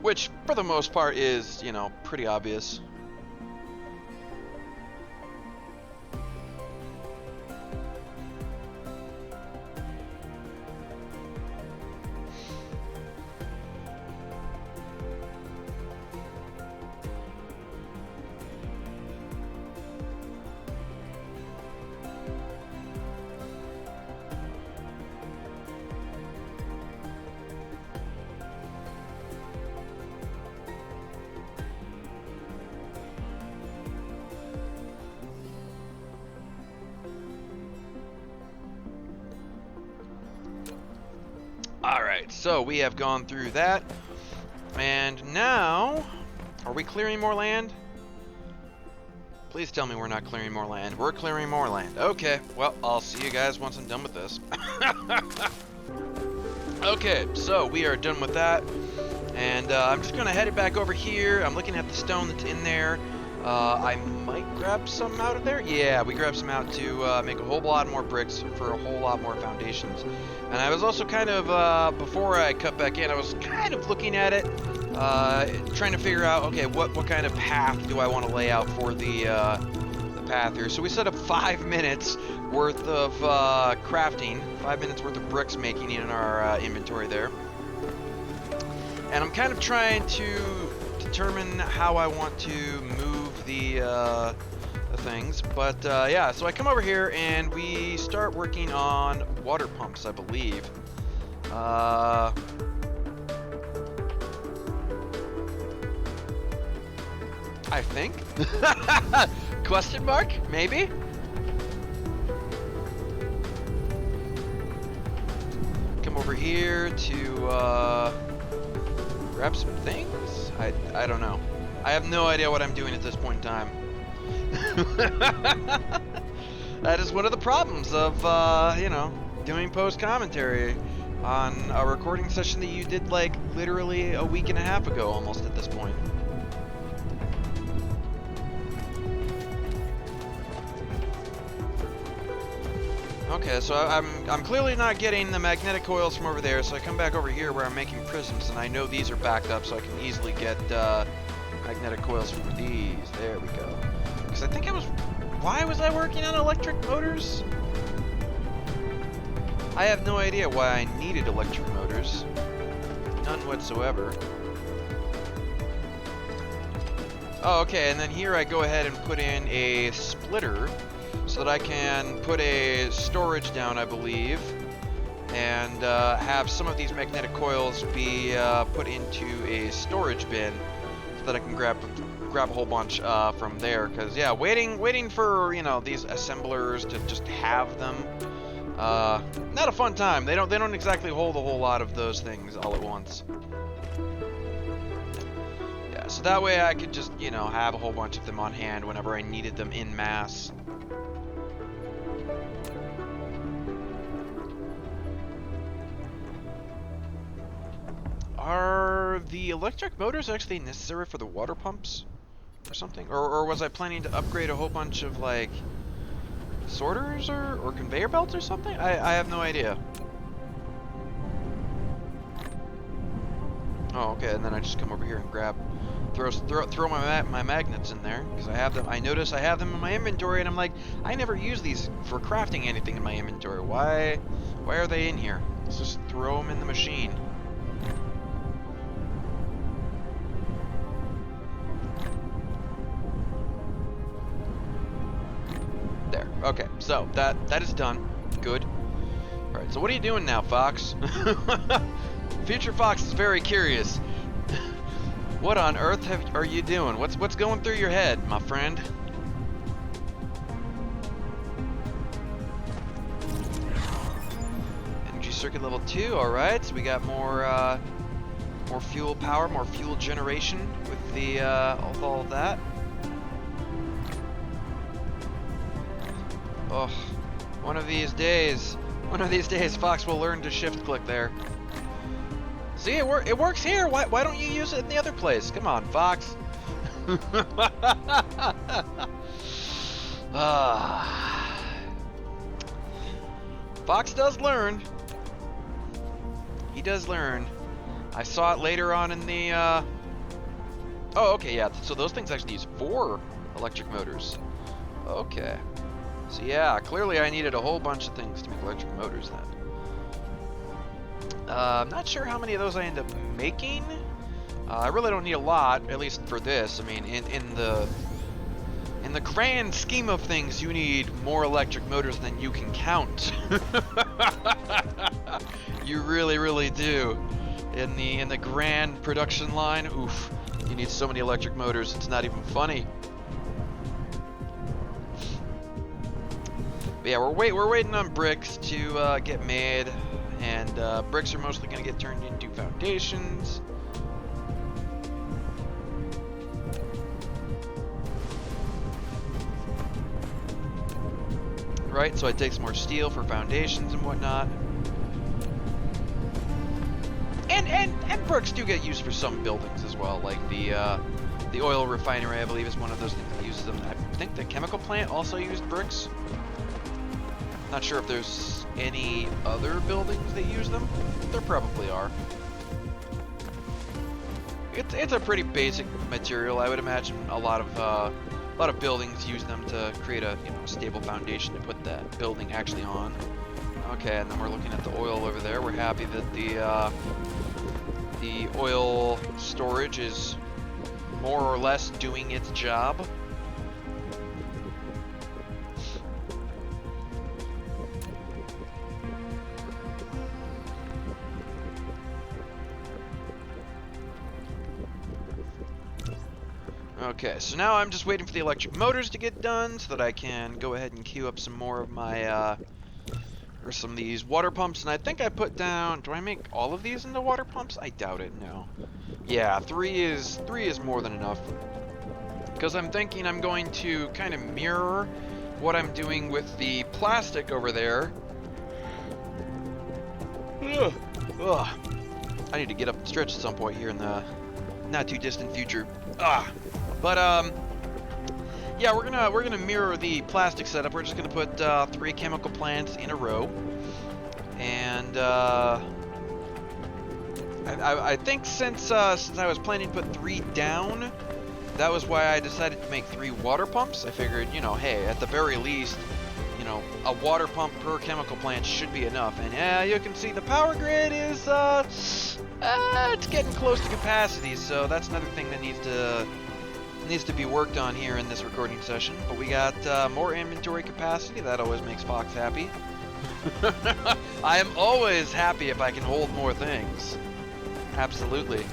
Which, for the most part, is, you know, pretty obvious. Alright, so we have gone through that. And now, are we clearing more land? Please tell me we're not clearing more land. We're clearing more land. Okay, well, I'll see you guys once I'm done with this. Okay, so we are done with that. And I'm just going to head it back over here. I'm looking at the stone that's in there. I might grab some out of there. Yeah, we grabbed some out to make a whole lot more bricks for a whole lot more foundations. And I was also kind of, before I cut back in, I was kind of looking at it, trying to figure out, okay, what kind of path do I want to lay out for the path here. So we set up 5 minutes worth of crafting, 5 minutes worth of bricks making in our inventory there. And I'm kind of trying to determine how I want to move the things, but yeah, so I come over here and we start working on water pumps, I believe. I think? Question mark? Maybe? Come over here to grab some things? I don't know. I have no idea what I'm doing at this point in time. That is one of the problems of, you know, doing post-commentary on a recording session that you did, like, literally a week and a half ago almost at this point. Okay, so I'm clearly not getting the magnetic coils from over there, so I come back over here where I'm making prisms, and I know these are backed up, so I can easily get magnetic coils from these. There we go. Because I think why was I working on electric motors? I have no idea why I needed electric motors. None whatsoever. Oh, okay, and then here I go ahead and put in a splitter so that I can put a storage down, I believe, and have some of these magnetic coils be put into a storage bin so that I can grab a whole bunch from there. Because yeah, waiting for, you know, these assemblers to just have them, not a fun time. They don't exactly hold a whole lot of those things all at once. Yeah, so that way I could just, you know, have a whole bunch of them on hand whenever I needed them in mass. Are the electric motors actually necessary for the water pumps or something? Or was I planning to upgrade a whole bunch of, like, sorters or conveyor belts or something? I have no idea. Oh, okay, and then I just come over here and throw my magnets in there, because I have them. I notice I have them in my inventory, and I'm like, I never use these for crafting anything in my inventory. Why are they in here? Let's just throw them in the machine. There. Okay, so that is done. Good. All right. So what are you doing now, Fox? Future Fox is very curious. What on earth are you doing? What's going through your head, my friend? Energy circuit level 2. All right. So we got more fuel power, more fuel generation with the all of that. Oh, one of these days, Fox will learn to shift click there. See, it works here. Why don't you use it in the other place? Come on, Fox. Fox does learn. He does learn. I saw it later on in the Oh, okay, yeah. So those things actually use 4 electric motors. Okay. So yeah, clearly I needed a whole bunch of things to make electric motors then. I'm not sure how many of those I end up making. I really don't need a lot, at least for this. I mean, in the grand scheme of things, you need more electric motors than you can count. You really, really do. In the grand production line, oof, you need so many electric motors, it's not even funny. But yeah, we're waiting on bricks to get made, and bricks are mostly going to get turned into foundations. Right, so I take some more steel for foundations and whatnot. And bricks do get used for some buildings as well, like the oil refinery, I believe, is one of those things that uses them. I think the chemical plant also used bricks. Not sure if there's any other buildings that use them. There probably are. It's a pretty basic material, I would imagine. A lot of buildings use them to create a stable foundation to put that building actually on. Okay, and then we're looking at the oil over there. We're happy that the oil storage is more or less doing its job. Okay, so now I'm just waiting for the electric motors to get done so that I can go ahead and queue up some more of my, or some of these water pumps. And I think I put down, do I make all of these into water pumps? I doubt it, no. Yeah, three is more than enough. Because I'm thinking I'm going to kind of mirror what I'm doing with the plastic over there. Ugh. Ugh. I need to get up and stretch at some point here in the not too distant future. But yeah, we're gonna mirror the plastic setup. We're just gonna put 3 chemical plants in a row, and I think since I was planning to put 3 down, that was why I decided to make 3 water pumps. I figured, hey, at the very least, a water pump per chemical plant should be enough. And yeah, you can see the power grid is it's getting close to capacity, so that's another thing that needs to be worked on here in this recording session. But we got more inventory capacity. That always makes Fox happy. I am always happy if I can hold more things. Absolutely.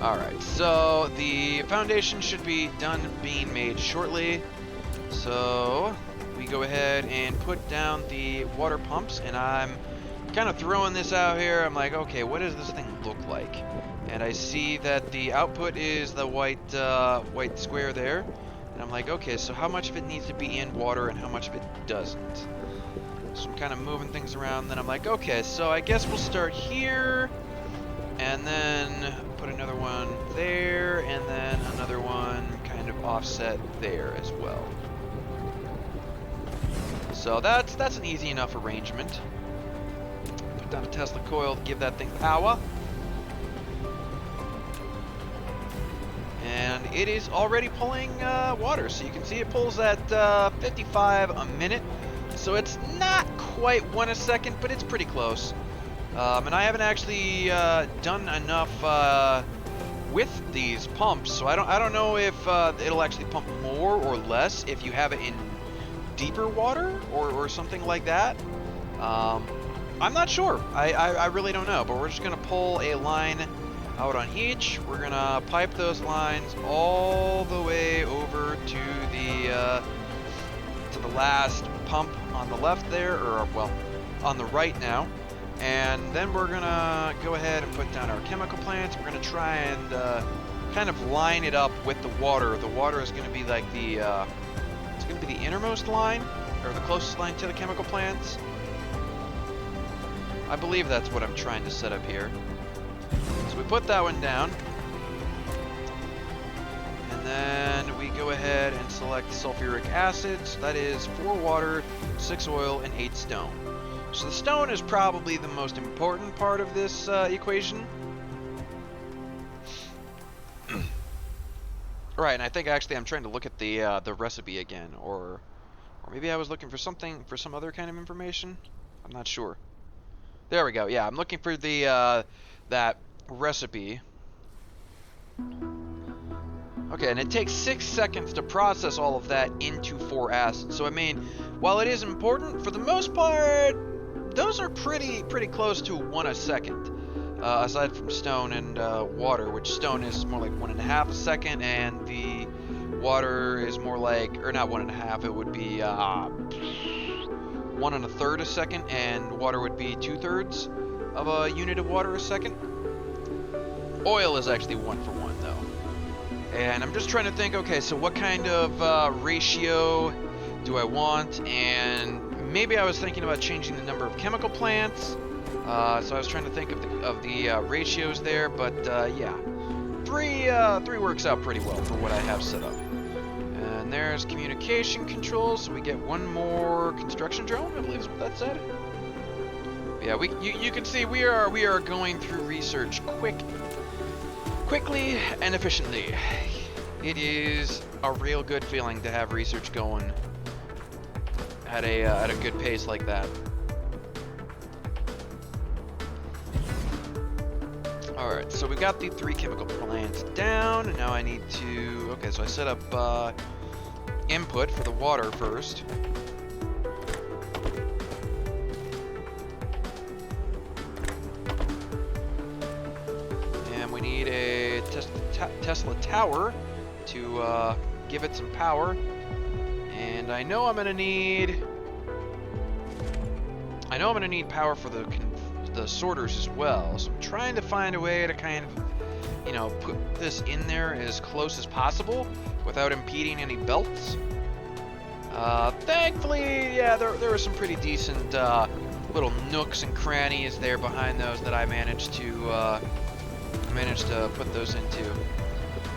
Alright, so the foundation should be done being made shortly. So we go ahead and put down the water pumps, and I'm kind of throwing this out here. I'm like, okay, what does this thing look like? And I see that the output is the white square there, and I'm like, okay, so how much of it needs to be in water and how much of it doesn't? So I'm kind of moving things around. Then I'm like, okay, so I guess we'll start here, and then put another one there, and then another one kind of offset there as well. So that's an easy enough arrangement. Put down a Tesla coil to give that thing power. And it is already pulling water, so you can see it pulls at 55 a minute. So it's not quite 1 a second, but it's pretty close. And I haven't actually done enough with these pumps, so I don't know if it'll actually pump more or less if you have it in deeper water or something like that. I'm not sure. I really don't know, but we're just gonna pull a line out on each. We're gonna pipe those lines all the way over to the last pump on the left there, or well, on the right now. And then we're gonna go ahead and put down our chemical plants. We're gonna try and kind of line it up with the water. The water is gonna be like it's gonna be the innermost line, or the closest line to the chemical plants. I believe that's what I'm trying to set up here. So we put that one down. And then we go ahead and select sulfuric acid. So that is 4 water, 6 oil, and 8 stone. So the stone is probably the most important part of this equation. Right, and I think actually I'm trying to look at the recipe again, or maybe I was looking for something for some other kind of information. I'm not sure. There we go. Yeah, I'm looking for the that recipe. Okay, and it takes 6 seconds to process all of that into 4 acid. So I mean, while it is important, for the most part, those are pretty close to 1 a second. Aside from stone and water, which stone is more like 1.5 a second, and the water is more like, or not 1.5, it would be 1 1/3 a second, and water would be 2/3 of a unit of water a second. Oil is actually 1 for 1 though. And I'm just trying to think, okay, so what kind of ratio do I want? And maybe I was thinking about changing the number of chemical plants. So I was trying to think of the ratios there, but yeah, three works out pretty well for what I have set up. And there's communication controls, so we get 1 more construction drone, I believe is what that said. Yeah, you can see we are going through research quickly and efficiently. It is a real good feeling to have research going at a good pace like that. Alright, so we got the 3 chemical plants down, and now I need to... Okay, so I set up input for the water first. And we need a Tesla tower to give it some power. And I know I'm gonna need power for the sorters as well. So I'm trying to find a way to kind of, you know, put this in there as close as possible without impeding any belts. Thankfully, yeah, there were some pretty decent little nooks and crannies there behind those that I managed to put those into.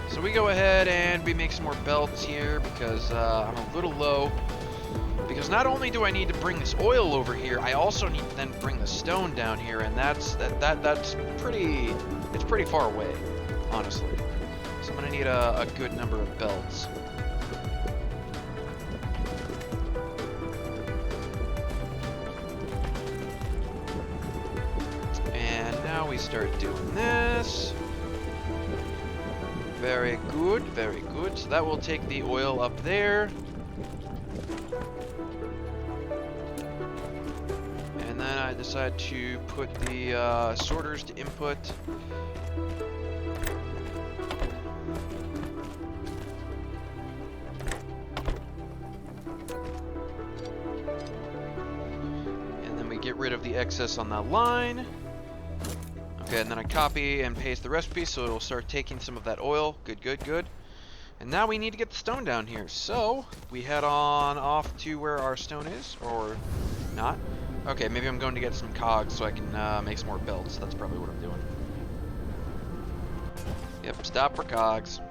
So we go ahead and we make some more belts here because I'm a little low. Because not only do I need to bring this oil over here, I also need to then bring the stone down here, and that's pretty far away, honestly. So I'm gonna need a good number of belts. And now we start doing this. Very good, very good. So that will take the oil up there. And then I decide to put the sorters to input. And then we get rid of the excess on that line. Okay, and then I copy and paste the recipe so it'll start taking some of that oil. Good, good, good. And now we need to get the stone down here. So we head on off to where our stone is, or not. Okay, maybe I'm going to get some cogs so I can make some more belts. That's probably what I'm doing. Yep, stop for cogs.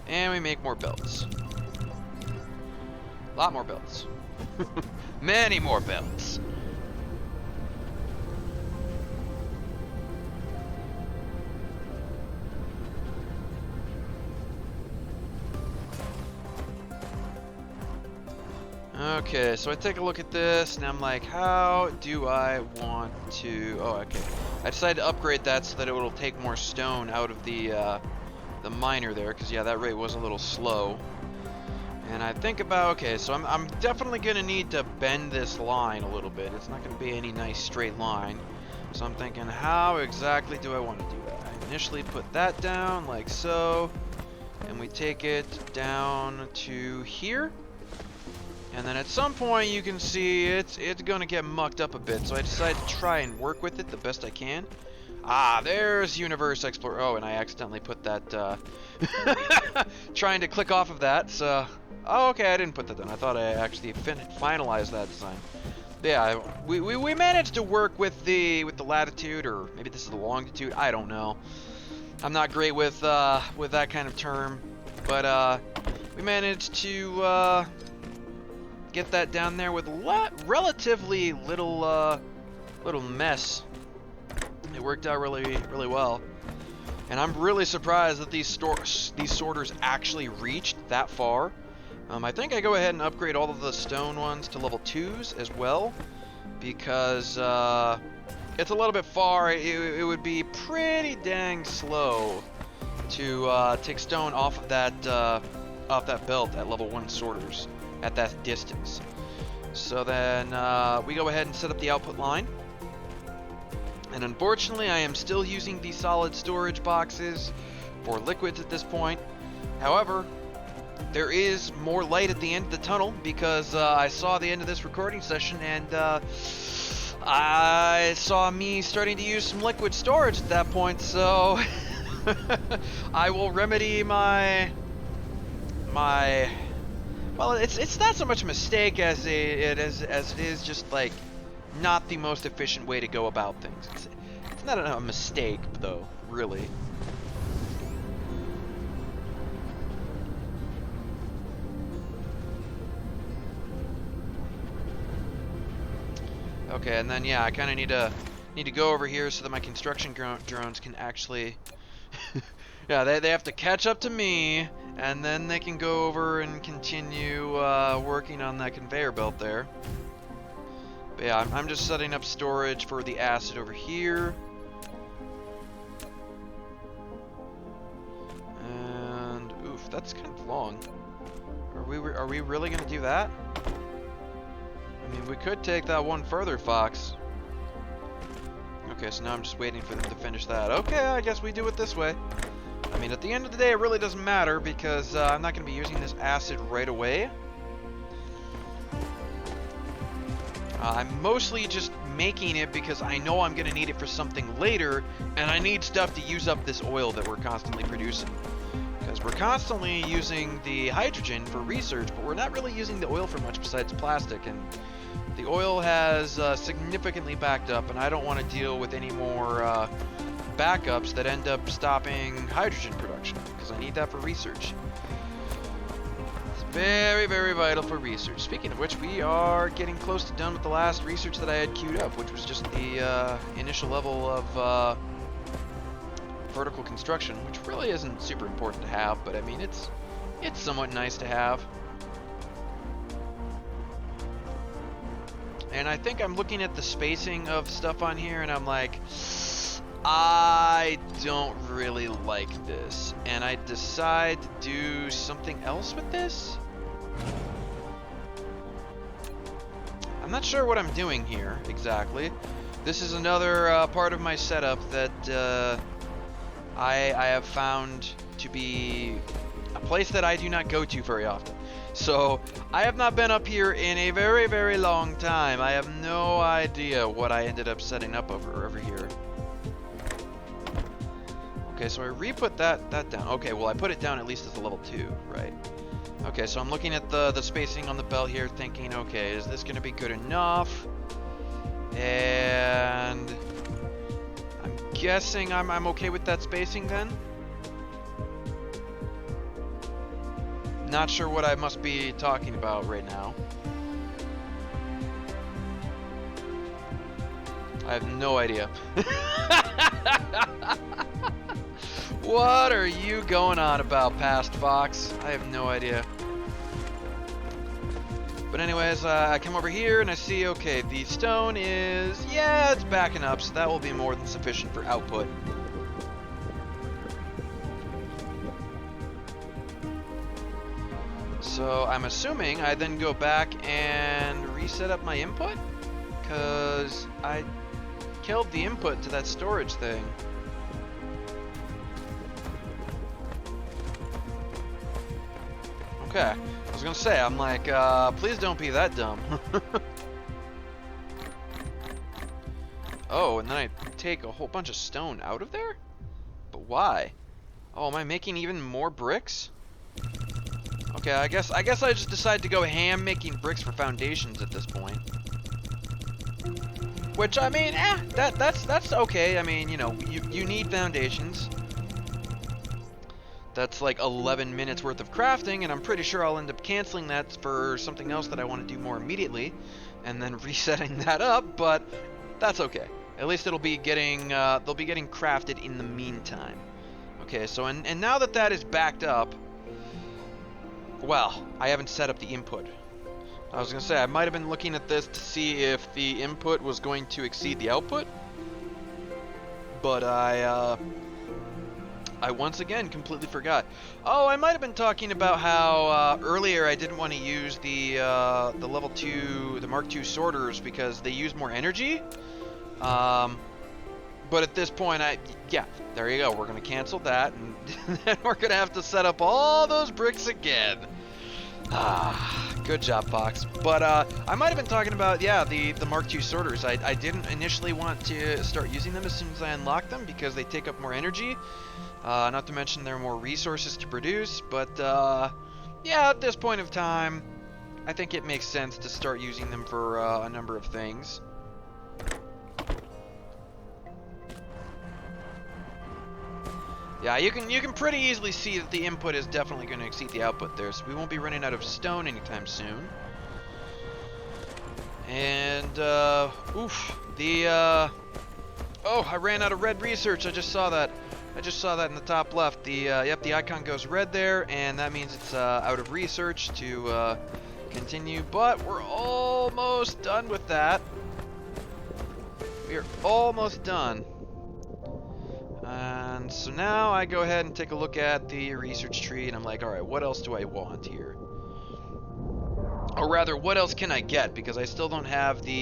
And we make more belts. A lot more belts. Many more belts. Okay, so I take a look at this, and I'm like, how do I want to... Oh, okay. I decided to upgrade that so that it will take more stone out of the miner there, because, yeah, that rate was a little slow. And I think about, okay, so I'm definitely going to need to bend this line a little bit. It's not going to be any nice straight line. So I'm thinking, how exactly do I want to do that? I initially put that down, like so, and we take it down to here. And then at some point you can see it's going to get mucked up a bit, so I decided to try and work with it the best I can. Ah, there's Universe Explorer. Oh, and I accidentally put that, trying to click off of that, so... Oh, okay, I didn't put that down. I thought I actually finalized that design. Yeah, we managed to work with the latitude, or maybe this is the longitude, I don't know. I'm not great with that kind of term, but, we managed to, get that down there with relatively little mess. It worked out really well. And I'm really surprised that these sorters actually reached that far. I think I go ahead and upgrade all of the stone ones to level 2s as well, because it's a little bit far. It would be pretty dang slow to take stone off of that belt at level 1 sorters at that distance. So then we go ahead and set up the output line. And unfortunately, I am still using the solid storage boxes for liquids at this point. However, there is more light at the end of the tunnel because I saw the end of this recording session and I saw me starting to use some liquid storage at that point, so I will remedy my well, it's not so much a mistake as it is just like not the most efficient way to go about things. It's not a mistake though, really. Okay, and then yeah, I kind of need to go over here so that my construction drones can actually yeah, they have to catch up to me, and then they can go over and continue working on that conveyor belt there. But yeah, I'm just setting up storage for the acid over here. And oof, that's kind of long. Are we really gonna do that? I mean, we could take that one further, Fox. Okay, so now I'm just waiting for them to finish that. Okay, I guess we do it this way. I mean, at the end of the day, it really doesn't matter because I'm not going to be using this acid right away. I'm mostly just making it because I know I'm going to need it for something later, and I need stuff to use up this oil that we're constantly producing. Because we're constantly using the hydrogen for research, but we're not really using the oil for much besides plastic, and the oil has significantly backed up, and I don't want to deal with any more backups that end up stopping hydrogen production, because I need that for research. It's very, very vital for research. Speaking of which, we are getting close to done with the last research that I had queued up, which was just the initial level of vertical construction, which really isn't super important to have, but I mean, it's somewhat nice to have. And I think I'm looking at the spacing of stuff on here, and I'm like, I don't really like this. And I decide to do something else with this. I'm not sure what I'm doing here, exactly. This is another part of my setup that I have found to be a place that I do not go to very often. So, I have not been up here in a very, very long time. I have no idea what I ended up setting up over here. Okay, so I re-put that down. Okay, well I put it down at least as a level 2, right? Okay, so I'm looking at the spacing on the belt here thinking, okay, is this gonna be good enough? And I'm guessing I'm okay with that spacing then? Not sure what I must be talking about right now. I have no idea. What are you going on about, Past Fox? I have no idea. But anyways, I come over here and I see, okay, the stone is, yeah, it's backing up, so that will be more than sufficient for output. So I'm assuming I then go back and reset up my input, because I killed the input to that storage thing. Okay, I was gonna say, I'm like, please don't be that dumb. Oh, and then I take a whole bunch of stone out of there? But why? Oh, am I making even more bricks? Okay, I guess I just decided to go ham making bricks for foundations at this point. Which, I mean, that's okay. I mean, you know, you need foundations. That's like 11 minutes worth of crafting, and I'm pretty sure I'll end up canceling that for something else that I want to do more immediately, and then resetting that up, but that's okay. At least it'll be getting, they'll be getting crafted in the meantime. Okay, so and now that that is backed up, well, I haven't set up the input. I was gonna say I might have been looking at this to see if the input was going to exceed the output, but I once again completely forgot. Oh, I might have been talking about how earlier I didn't want to use the level 2, the Mark II sorters because they use more energy. But at this point, yeah, there you go. We're gonna cancel that, and then we're gonna have to set up all those bricks again. Good job, Fox. But I might have been talking about, yeah, the Mark II sorters. I didn't initially want to start using them as soon as I unlocked them because they take up more energy. Not to mention there are more resources to produce. But yeah, at this point of time, I think it makes sense to start using them for a number of things. Yeah, you can pretty easily see that the input is definitely going to exceed the output there, so we won't be running out of stone anytime soon. And, oof, oh, I ran out of red research. I just saw that. I just saw that in the top left. Yep, the icon goes red there, and that means it's out of research to continue. But we're almost done with that. We are almost done. And so now I go ahead and take a look at the research tree, and I'm like, all right, what else do I want here? Or rather, what else can I get? Because I still don't have the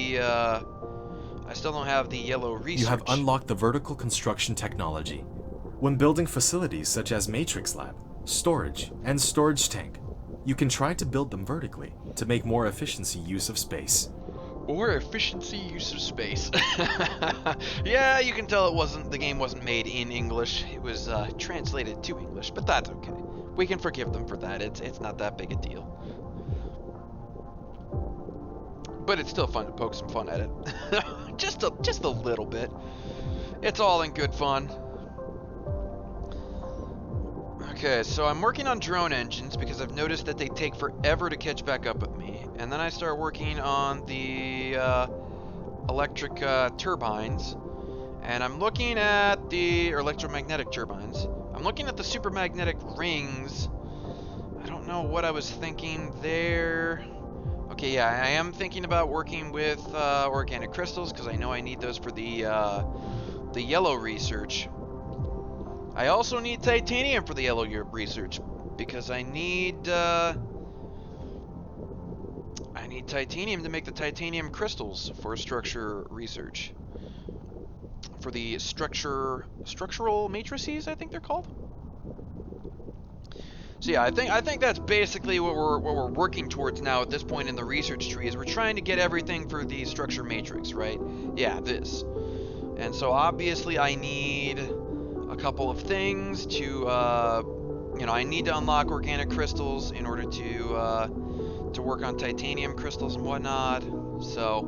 yellow research. You have unlocked the vertical construction technology. When building facilities such as Matrix Lab, storage, and storage tank, you can try to build them vertically to make more efficiency use of space. Or efficiency use of space. Yeah, you can tell the game wasn't made in English. It was translated to English, but that's okay. We can forgive them for that. It's not that big a deal. But it's still fun to poke some fun at it. just a little bit. It's all in good fun. Okay, so I'm working on drone engines because I've noticed that they take forever to catch back up with me. And then I start working on the electric turbines. And I'm looking at the electromagnetic turbines. I'm looking at the supermagnetic rings. I don't know what I was thinking there. Okay, yeah, I am thinking about working with organic crystals because I know I need those for the yellow research. I also need titanium for the yellow research because I need titanium to make the titanium crystals for structure research. For the structural matrices, I think they're called. So yeah, I think that's basically what we're working towards now at this point in the research tree is we're trying to get everything for the structure matrix, right? Yeah, this. And so obviously I need a couple of things to, you know, I need to unlock organic crystals in order to work on titanium crystals and whatnot. So,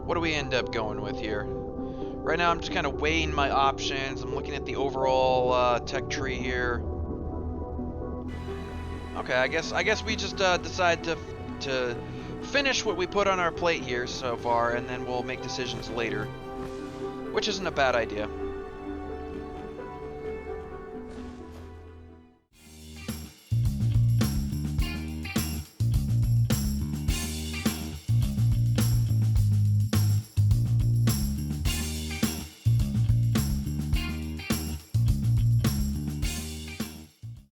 what do we end up going with here? Right now I'm just kind of weighing my options. I'm looking at the overall tech tree here. Okay, I guess we just decide to finish what we put on our plate here so far, and then we'll make decisions later. Which isn't a bad idea.